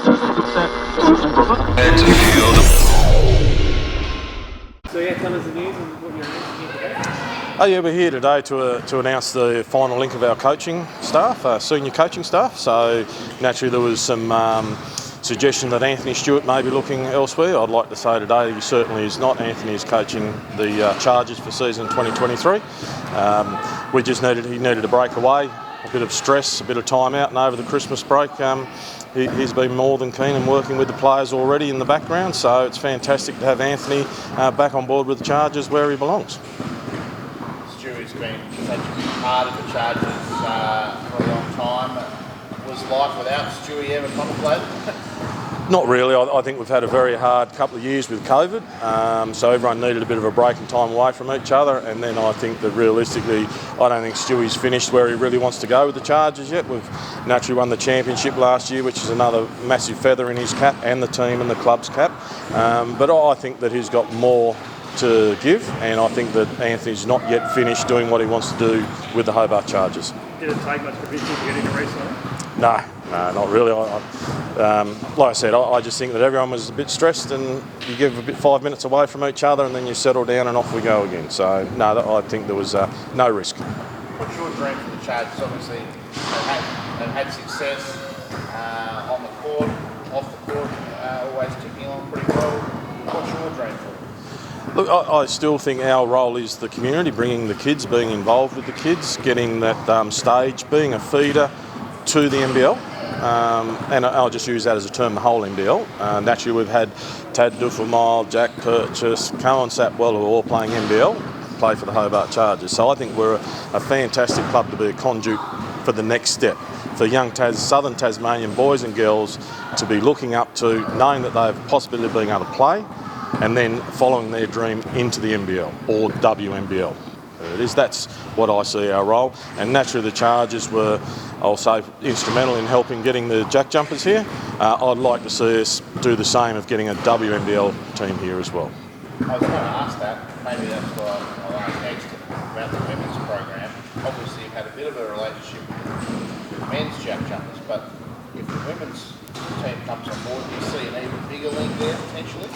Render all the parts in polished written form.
So yeah, tell us the news and what you're announcing here today. Oh yeah, we're here today to announce the final link of our coaching staff, senior coaching staff. So naturally there was some suggestion that Anthony Stewart may be looking elsewhere. I'd like to say today he certainly is not. Anthony is coaching the Chargers for season 2023. He needed a break away, a bit of stress, a bit of time out, and over the Christmas break he's been more than keen and working with the players already in the background. So it's fantastic to have Anthony back on board with the Chargers where he belongs. Stewie's been such a big part of the Chargers for a long time. Was life without Stewie ever contemplated? Not really. I think we've had a very hard couple of years with COVID, so everyone needed a bit of a break and time away from each other. And then I think that realistically, I don't think Stewie's finished where he really wants to go with the Chargers yet. We've naturally won the championship last year, which is another massive feather in his cap and the team and the club's cap. But I think that he's got more to give, and I think that Anthony's not yet finished doing what he wants to do with the Hobart Chargers. Did it take much convincing to get in a recently? No, not really. Like I said, I just think that everyone was a bit stressed, and you give 5 minutes away from each other and then you settle down and off we go again. So no, I think there was no risk. What's your dream for the Chargers? Obviously they've had success on the court, off the court, always ticking along pretty well. What's your dream for them? Look, I still think our role is the community, bringing the kids, being involved with the kids, getting that stage, being a feeder to the NBL. And I'll just use that as a term, the whole NBL. Naturally, we've had Tad Duffel-Mile, Jack Purchase, Cohen Sapwell, who are all playing NBL, play for the Hobart Chargers. So I think we're a fantastic club to be a conduit for the next step, for young southern Tasmanian boys and girls to be looking up to, knowing that they have the possibility of being able to play, and then following their dream into the NBL or WNBL. That's what I see our role. And naturally the Chargers were, I'll say, instrumental in helping getting the Jack Jumpers here. I'd like to see us do the same of getting a WNBL team here as well. I was going to ask that, maybe that's why I'll ask next about the women's program. Obviously you've had a bit of a relationship with men's Jack Jumpers, but if the women's team comes on board, do you see an even bigger link there potentially?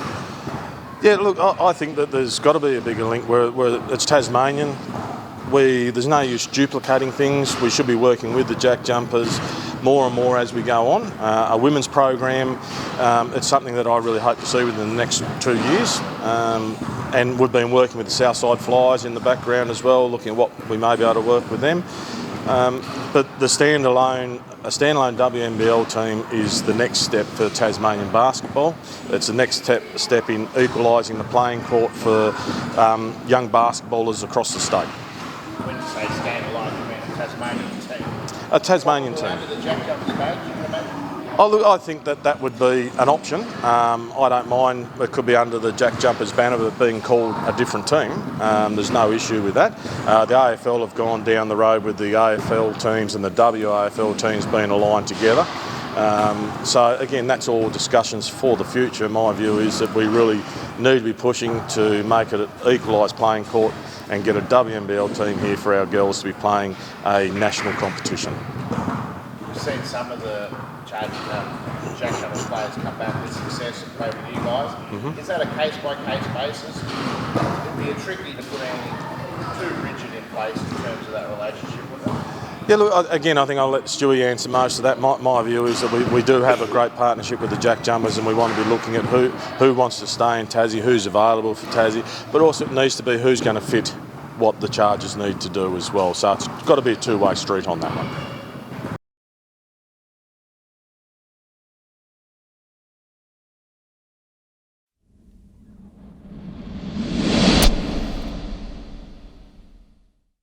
Yeah, look, I think that there's got to be a bigger link where it's Tasmanian. There's no use duplicating things. We should be working with the Jack Jumpers more and more as we go on. A women's program, it's something that I really hope to see within the next 2 years. And we've been working with the Southside Flyers in the background as well, looking at what we may be able to work with them. But a standalone WNBL team is the next step for Tasmanian basketball. It's the next step in equalising the playing court for young basketballers across the state. When you say standalone, you mean a Tasmanian team? A Tasmanian team. Under the Jack Jumpers badge, you can imagine? Oh, look, I think that would be an option. I don't mind. It could be under the Jack Jumpers banner, but being called a different team. There's no issue with that. The AFL have gone down the road with the AFL teams and the WAFL teams being aligned together. So again, that's all discussions for the future. My view is that we really need to be pushing to make it an equalised playing court and get a WNBL team here for our girls to be playing a national competition. We've seen some of the Jack Jumpers players come back with success and play with you guys. Mm-hmm. Is that a case-by-case basis? It'd be tricky to put anything too rigid in place in terms of that relationship with them. Yeah, look, again, I think I'll let Stewie answer most of that. My view is that we do have a great partnership with the Jack Jumpers, and we want to be looking at who wants to stay in Tassie, who's available for Tassie, but also it needs to be who's going to fit what the Chargers need to do as well. So it's got to be a two-way street on that one.